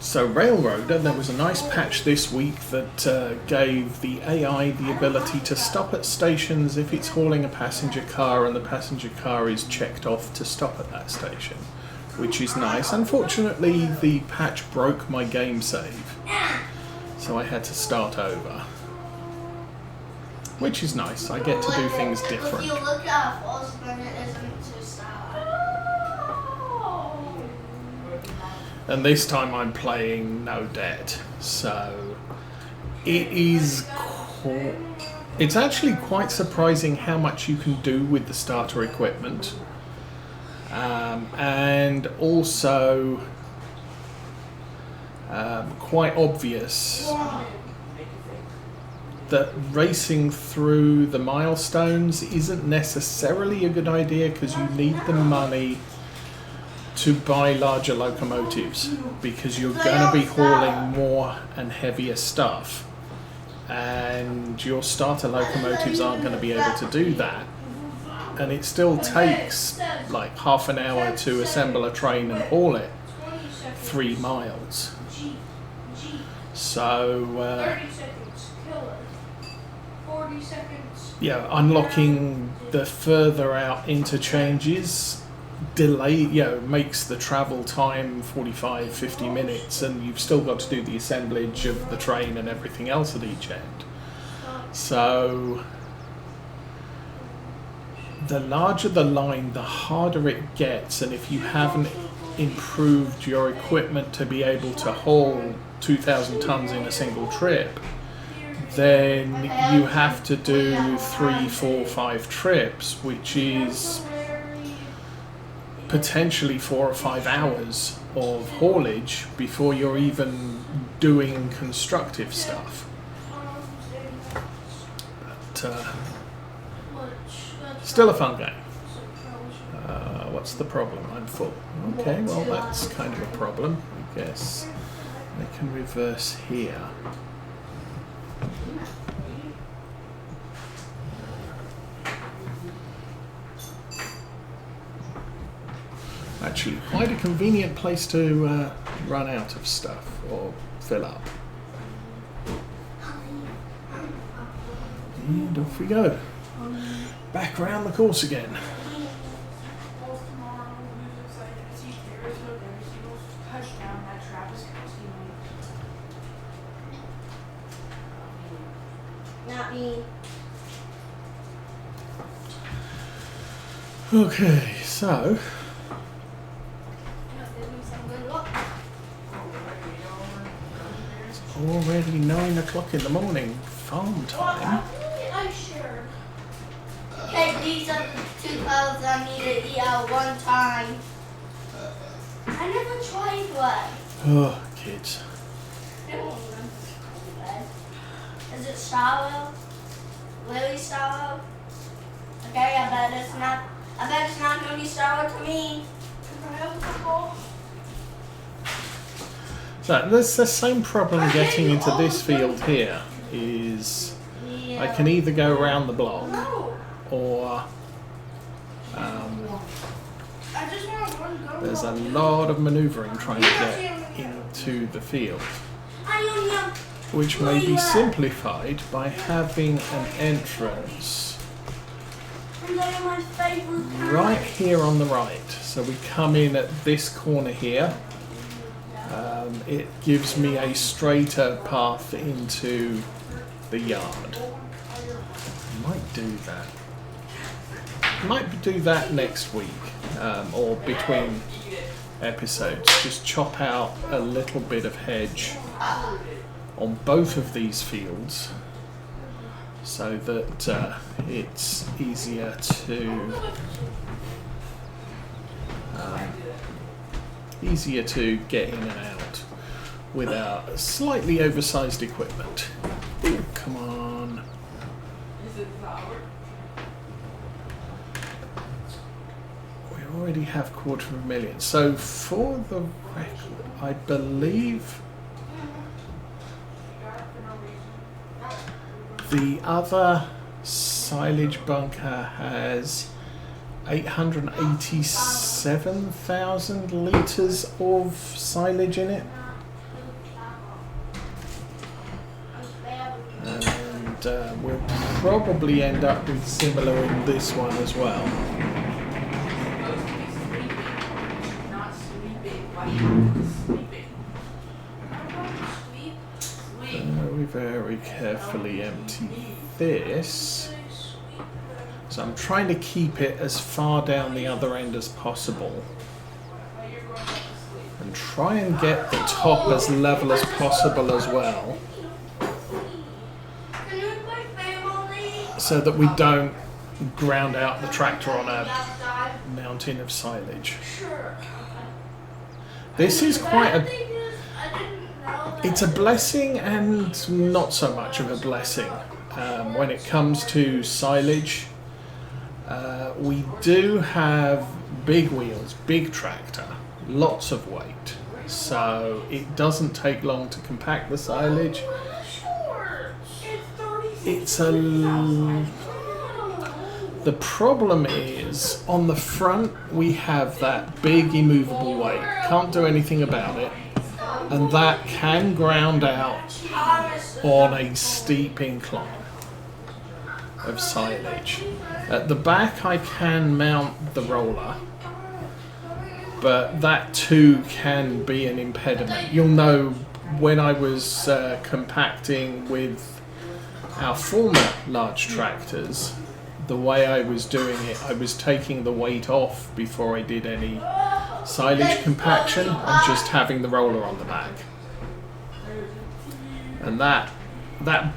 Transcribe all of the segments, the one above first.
So Railroader, there was a nice patch this week that gave the AI the ability to stop at stations if it's hauling a passenger car and the passenger car is checked off to stop at that station, which is nice. Unfortunately, the patch broke my game save, so I had to start over, which is nice. I get to do things different. If you look at false, then it isn't to stop. And this time I'm playing no debt, so it is it's actually quite surprising how much you can do with the starter equipment, and also quite obvious that racing through the milestones isn't necessarily a good idea because you need the money to buy larger locomotives, because you're going to be hauling more and heavier stuff, and your starter locomotives aren't going to be able to do that, and it still takes like half an hour to assemble a train and haul it 3 miles. So yeah, unlocking the further out interchanges makes the travel time 45-50 minutes, and you've still got to do the assemblage of the train and everything else at each end. So the larger the line, the harder it gets, and if you haven't improved your equipment to be able to haul 2,000 tons in a single trip, then you have to do 3, 4, 5 trips, which is potentially 4 or 5 hours of haulage before you're even doing constructive stuff. But still a fun game. What's the problem? I'm full. Okay, well that's kind of a problem. I guess I can reverse here. Actually, quite a convenient place to run out of stuff or fill up. And off we go. Back around the course again. Not me. Okay, so it's already 9 o'clock in the morning, farm time. Okay, these are the 2 clouds I need to eat at one time. I never tried one. Oh, kids. Is it sour? Really sour? Okay, I bet it's not gonna be sour to me. So there's the same problem getting into this field here. Is I can either go around the block or there's a lot of manoeuvring trying to get into the field, which may be simplified by having an entrance right here on the right. So we come in at this corner here. It gives me a straighter path into the yard. Might do that. Might do that next week, or between episodes. Just chop out a little bit of hedge on both of these fields, so that it's easier to get in and out without slightly oversized equipment. Ooh, come on. We already have 250,000. So for the record, I believe the other silage bunker has 887,000 litres of silage in it. we'll probably end up with similar in this one as well. Very carefully empty this. So I'm trying to keep it as far down the other end as possible. And try and get the top as level as possible as well. So that we don't ground out the tractor on a mountain of silage. This is quite a... It's a blessing and not so much of a blessing. When it comes to silage, we do have big wheels, big tractor, lots of weight. So it doesn't take long to compact the silage. The problem is, on the front we have that big immovable weight. Can't do anything about it. And that can ground out on a steep incline of silage. At the back I can mount the roller, but that too can be an impediment. You'll know when I was compacting with our former large tractors, the way I was doing it, I was taking the weight off before I did any silage compaction and just having the roller on the back. And that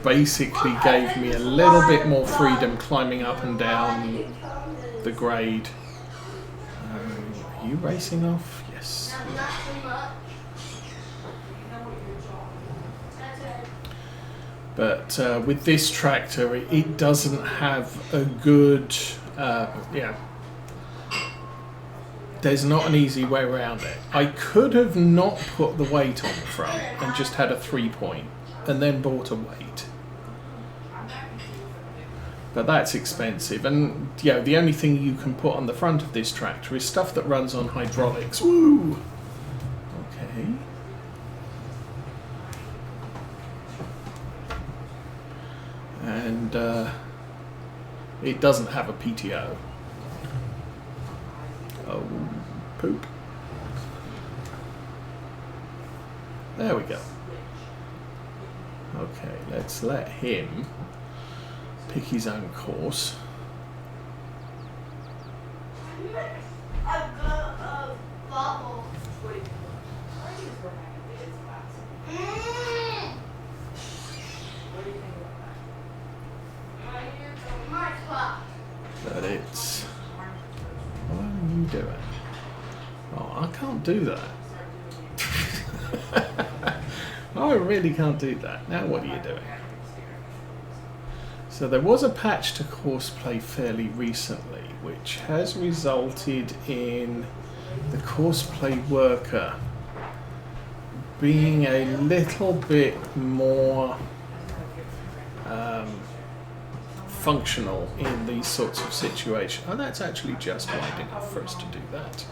basically gave me a little bit more freedom climbing up and down the grade. Are you racing off? Yes. But with this tractor, it doesn't have a good, there's not an easy way around it. I could have not put the weight on the front and just had a 3-point and then bought a weight. But that's expensive, and the only thing you can put on the front of this tractor is stuff that runs on hydraulics. Woo! Okay. And it doesn't have a PTO. Oh, poop. There we go. Okay, let's let him pick his own course. But it's... What are you doing? Oh, I can't do that. I really can't do that. Now what are you doing? So there was a patch to courseplay fairly recently, which has resulted in the courseplay worker being a little bit more functional in these sorts of situations. Oh, that's actually just wide enough for us to do that.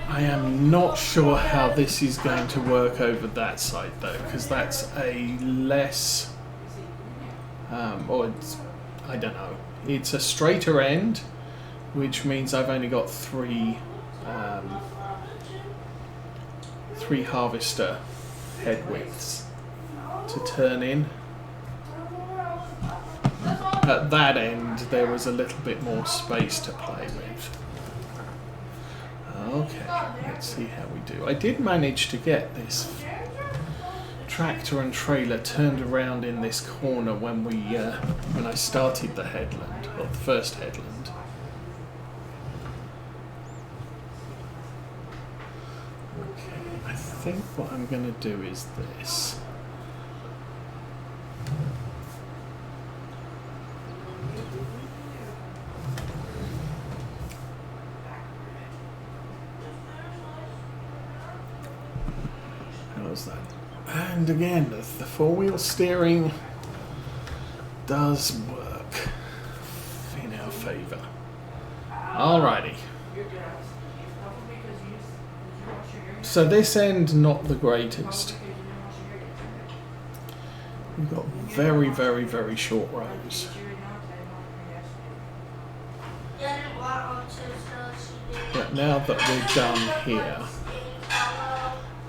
I am not sure how this is going to work over that side though, because that's a less, or it's, I don't know, it's a straighter end, which means I've only got three harvester head widths to turn in. At that end there was a little bit more space to play with. Okay, let's see how we do. I did manage to get this tractor and trailer turned around in this corner when I started the headland, or the first headland. Okay, I think what I'm going to do is this. That. And again, the four-wheel steering does work in our favour. Alrighty. So this end, not the greatest. We've got very, very, very short rows. But now that we're done here,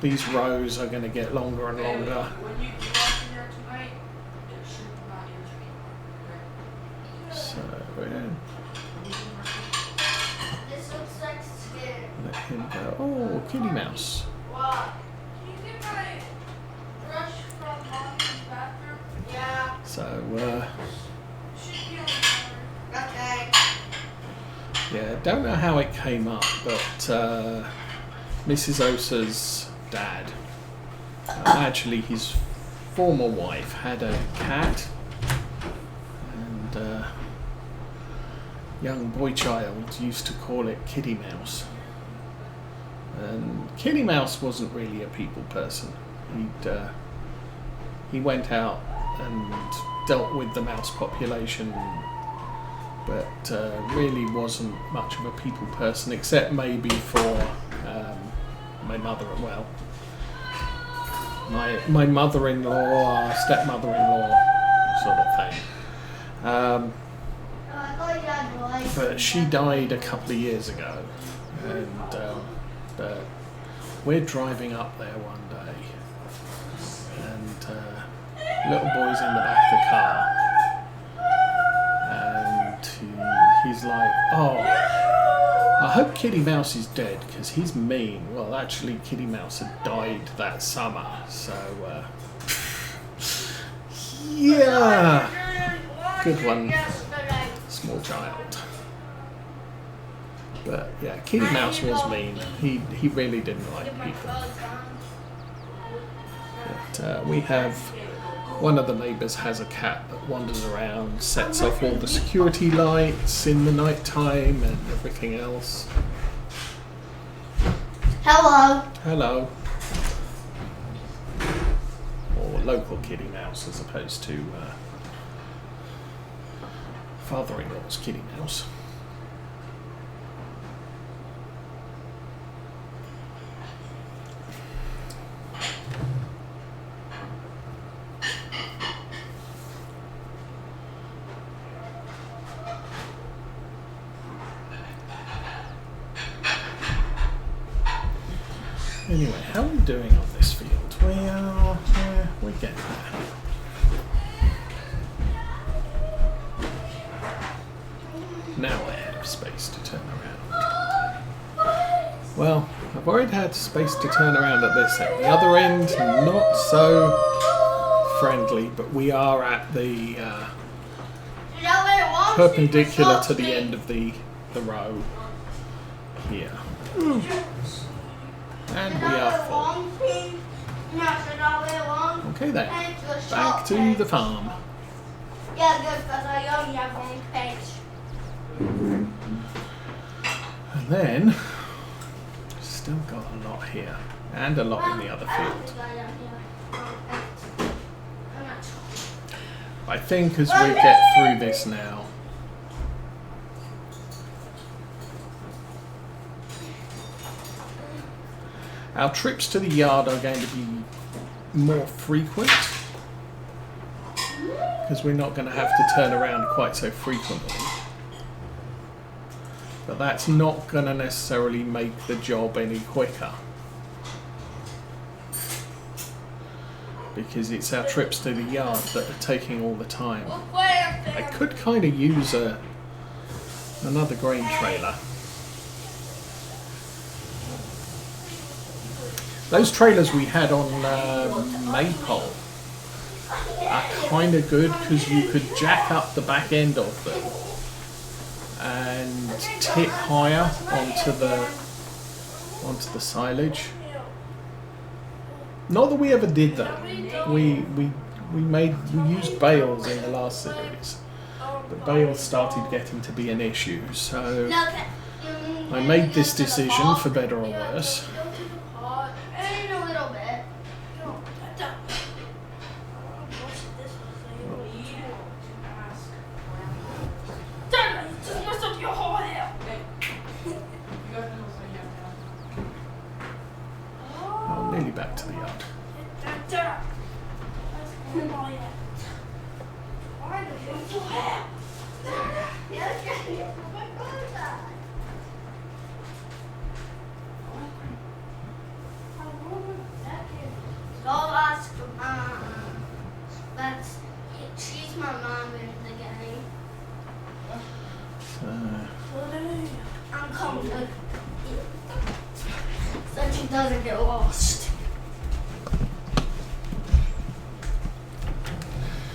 these rows are going to get longer and longer. So This looks like skin. let him go. Oh, kitty mouse. What? Can you get my brush from mommy's bathroom? Yeah. So Should be on the counter. Okay. yeah, don't know how it came up, but Mrs. Osa's dad, actually his former wife, had a cat, and young boy child used to call it Kitty Mouse. And Kitty Mouse wasn't really a people person. He went out and dealt with the mouse population, but really wasn't much of a people person, except maybe for my mother. Well, my mother-in-law, stepmother-in-law, sort of thing. But she died a couple of years ago, and but we're driving up there one day, and little boy's in the back of the car, and he's like, "Oh, I hope Kitty Mouse is dead because he's mean." Well, actually, Kitty Mouse had died that summer, so yeah, good one, small child. But yeah, Kitty Mouse was mean. He really didn't like people. But we have, one of the neighbours has a cat that wanders around, sets off all the security lights in the night time and everything else. Hello. Hello. Or local Kitty Mouse as opposed to father-in-law's Kitty Mouse. Anyway, how are we doing on this field? We're getting there. Now I have space to turn around. Well, I've already had space to turn around at this end. The other end, not so friendly, but we are at the perpendicular to the end of the row here. And we are full. Okay then, back to the farm. Yeah, good, because I only have one page. And then, still got a lot here, and a lot in the other field. I think as we get through this now, our trips to the yard are going to be more frequent, because we're not going to have to turn around quite so frequently. But that's not going to necessarily make the job any quicker, because it's our trips to the yard that are taking all the time. I could kind of use another grain trailer. Those trailers we had on Maypole are kind of good because you could jack up the back end of them and tip higher onto the silage. Not that we ever did that. We used bales in the last series, but bales started getting to be an issue. So I made this decision, for better or worse. She's my mom in the game. I'm coming to so she doesn't get lost.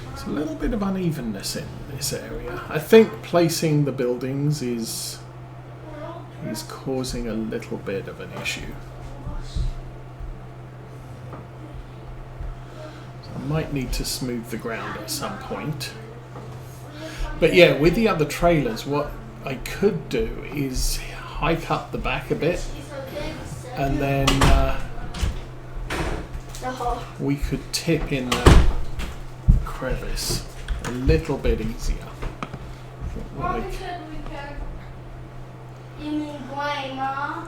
There's a little bit of unevenness in this area. I think placing the buildings is causing a little bit of an issue. So I might need to smooth the ground at some point. But yeah, with the other trailers, what I could do is hike up the back a bit, and then we could tip in the crevice a little bit easier. You mean Glenleathann?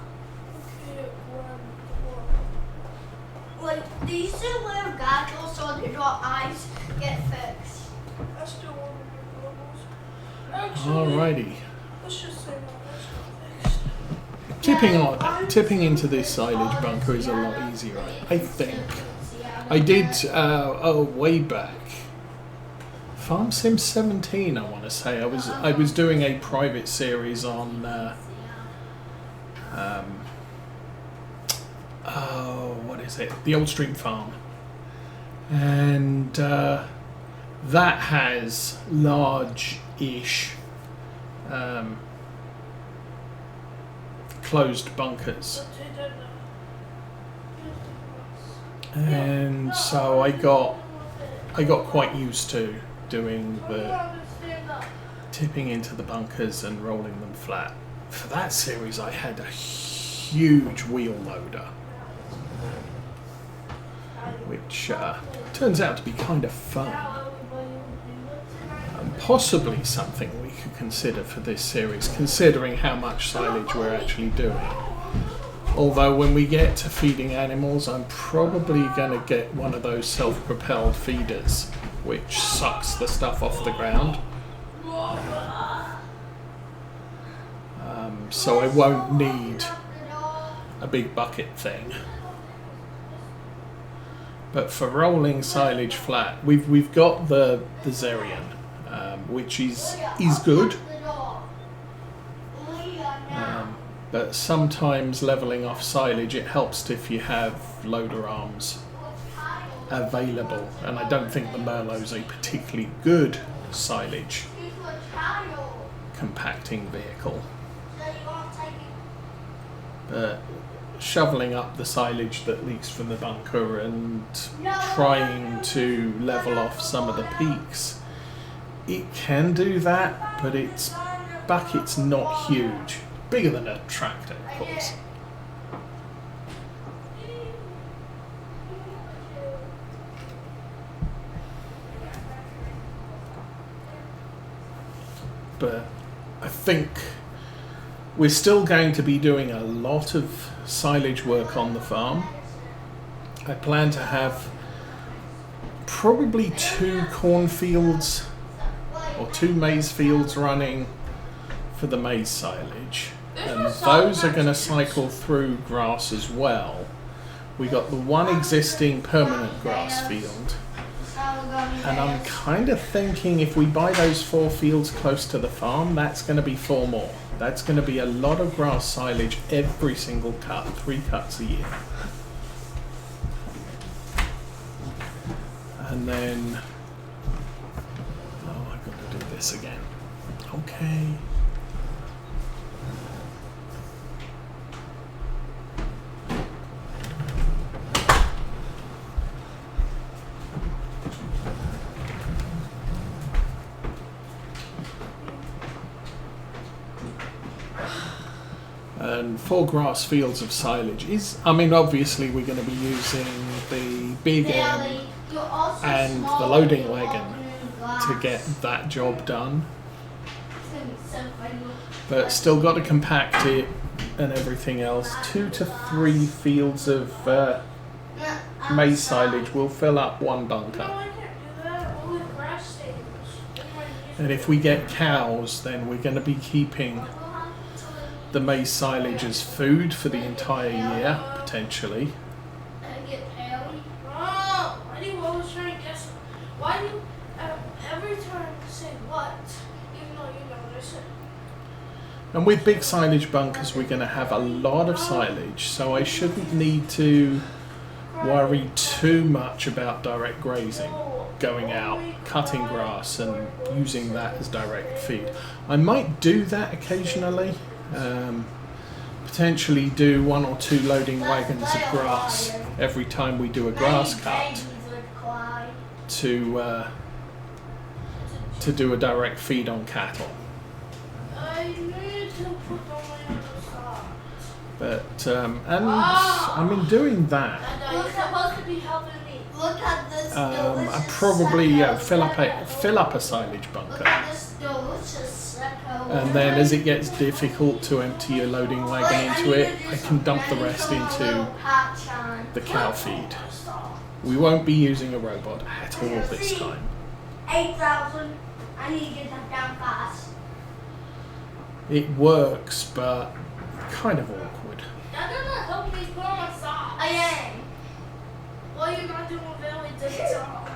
Like, these two little goggles so that your eyes get fixed. I still want to do goggles. Alrighty. Let's just say no, that's not fixed. Tipping into this silage bunker is a lot easier, I think. I did way back. Farm Sim 17, I want to say. I was doing a private series on what is it? The Old Stream Farm, and that has large-ish closed bunkers, and so I got quite used to doing the tipping into the bunkers and rolling them flat. For that series, I had a huge wheel loader, which turns out to be kind of fun, and possibly something we could consider for this series, considering how much silage we're actually doing. Although when we get to feeding animals, I'm probably going to get one of those self-propelled feeders, which sucks the stuff off the ground. So I won't need a big bucket thing. But for rolling silage flat, we've got the Zerian, which is good. But sometimes leveling off silage, it helps if you have loader arms available, and I don't think the Merlot's a particularly good silage compacting vehicle. But shoveling up the silage that leaks from the bunker and trying to level off some of the peaks, it can do that, but its bucket's not huge. Bigger than a tractor, of course. But I think we're still going to be doing a lot of silage work on the farm. I plan to have probably 2 cornfields or 2 maize fields running for the maize silage, and those are going to cycle through grass as well. We got the one existing permanent grass field, and I'm kind of thinking if we buy those 4 fields close to the farm, that's going to be 4 more. That's going to be a lot of grass silage every single cut, 3 cuts a year. And then, oh, I've got to do this again. Okay. And 4 grass fields of silage is, I mean, obviously we're going to be using the big end and the loading wagon to get that job done. But still got to compact it and everything else. 2 to 3 fields of maize silage will fill up 1 bunker. And if we get cows, then we're going to be keeping the maize silage as food for the entire year, potentially. Why do you always try and guess? Why do you And with big silage bunkers, we're going to have a lot of silage, so I shouldn't need to worry too much about direct grazing, going out, cutting grass and using that as direct feed. I might do that occasionally, potentially do 1 or 2 loading wagons of grass every time we do a grass cut to do a direct feed on cattle. I need to put on my other socks. But and in doing that, You're supposed to be helping me. Look at this I probably fill up a silage Look bunker, at this delicious secco. and then as it gets difficult to empty your loading wagon into it, I can dump the rest into the cow feed. We won't be using a robot at all this time. 8,000. I need to get that down fast. It works, but kind of awkward. That doesn't help me put on my socks. I am. Well, you're not doing a very good job.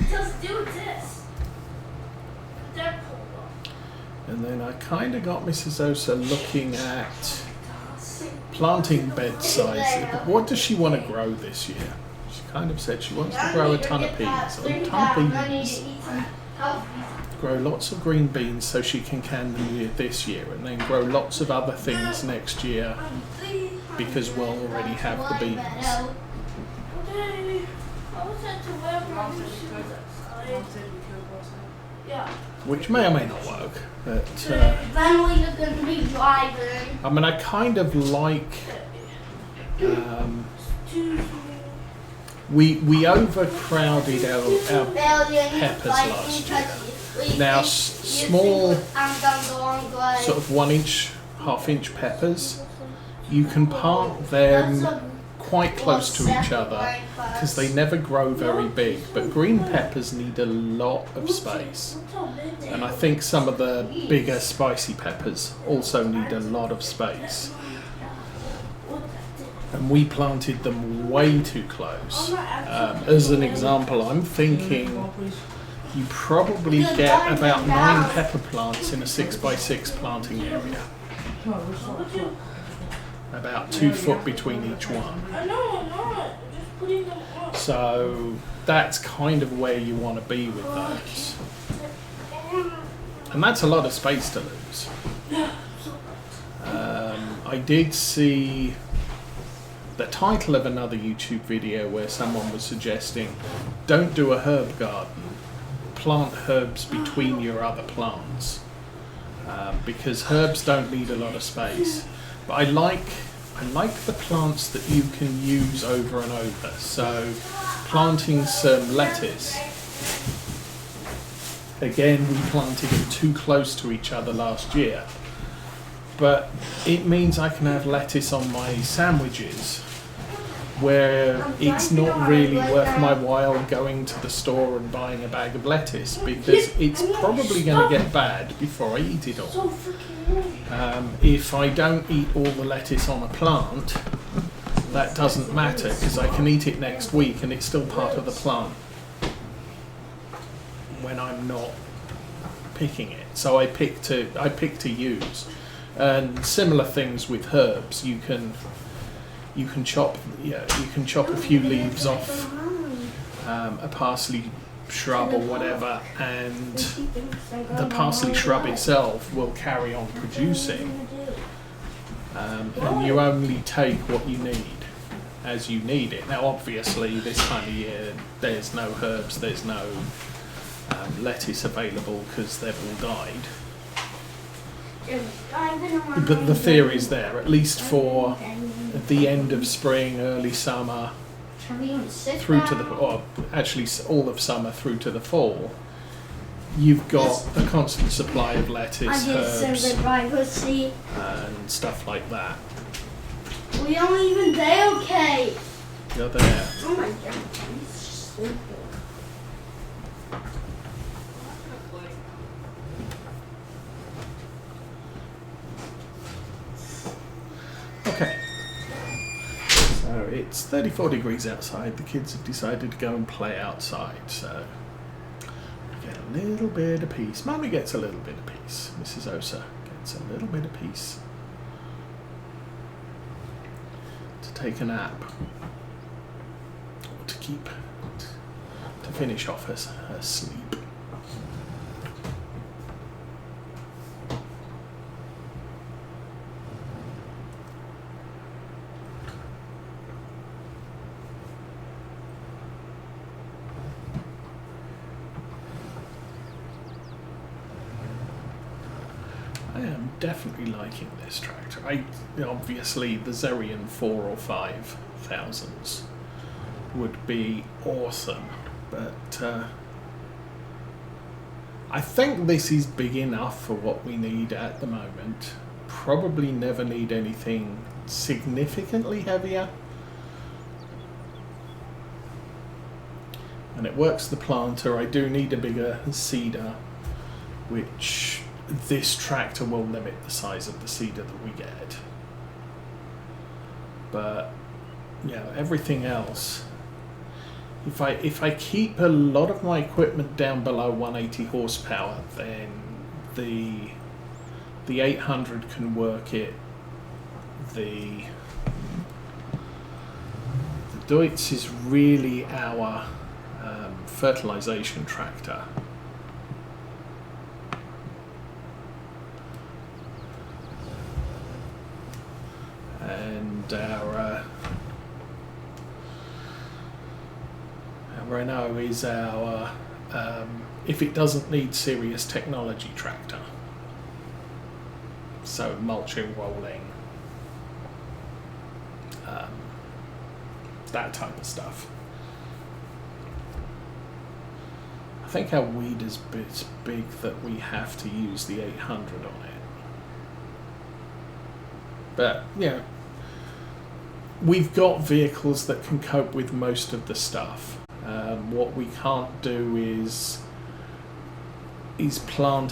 Just do this. Deadpool. And then I kind of got Mrs. Osa looking at planting bed size. What does she want to grow this year? She kind of said she wants to grow a ton of peas. A ton of beans. Grow lots of green beans so she can can them this year, and then grow lots of other things next year because we'll already have the beans. Okay. I was sent to wear my new shoes outside. Yeah. Which may or may not work, but Then we're going to be driving. I mean, I kind of like. We overcrowded our peppers last year. Now, small, sort of 1 inch, half-inch peppers, you can plant them quite close to each other because they never grow very big. But green peppers need a lot of space, and I think some of the bigger spicy peppers also need a lot of space. And we planted them way too close. As an example, I'm thinking you probably get about 9 pepper plants in a 6x6 planting area. About 2 foot between each one. I know, I'm not. I'm just putting them on. So that's kind of where you want to be with those. And that's a lot of space to lose. I did see the title of another YouTube video where someone was suggesting, don't do a herb garden, plant herbs between your other plants, because herbs don't need a lot of space. But I like the plants that you can use over and over. So planting some lettuce. Again, we planted them too close to each other last year. But it means I can have lettuce on my sandwiches where it's not really worth my while going to the store and buying a bag of lettuce because it's probably going to get bad before I eat it all. If I don't eat all the lettuce on a plant, that doesn't matter because I can eat it next week and it's still part of the plant when I'm not picking it. So I pick to use. And similar things with herbs. You can chop a few leaves off a parsley shrub or whatever, and the parsley shrub itself will carry on producing. And you only take what you need as you need it. Now, obviously, this time of year, there's no herbs, there's no lettuce available because they've all died. But the theory's there, at least for the end of spring, early summer, through to the, or actually all of summer through to the fall, you've got a constant supply of lettuce, herbs, and stuff like that. We aren't even there, okay? You're there. Oh my god, I'm stupid. Okay. So it's 34 degrees outside. The kids have decided to go and play outside. So we get a little bit of peace. Mummy gets a little bit of peace. Mrs. Osa It's a little bit of peace to take a nap, or to finish off her sleep. I am definitely liking this tractor. Obviously the Zerion 4 or 5,000s would be awesome, but I think this is big enough for what we need at the moment. Probably never need anything significantly heavier. And it works the planter. I do need a bigger seeder, which this tractor will limit the size of the seeder that we get. But yeah, everything else, if I keep a lot of my equipment down below 180 horsepower, then the 800 can work it. The Deutz is really our fertilization tractor. And our Renault is our if it doesn't need serious technology tractor. So mulching, rolling, that type of stuff. I think our weed is big that we have to use the 800 on it. But yeah, we've got vehicles that can cope with most of the stuff. What we can't do is plant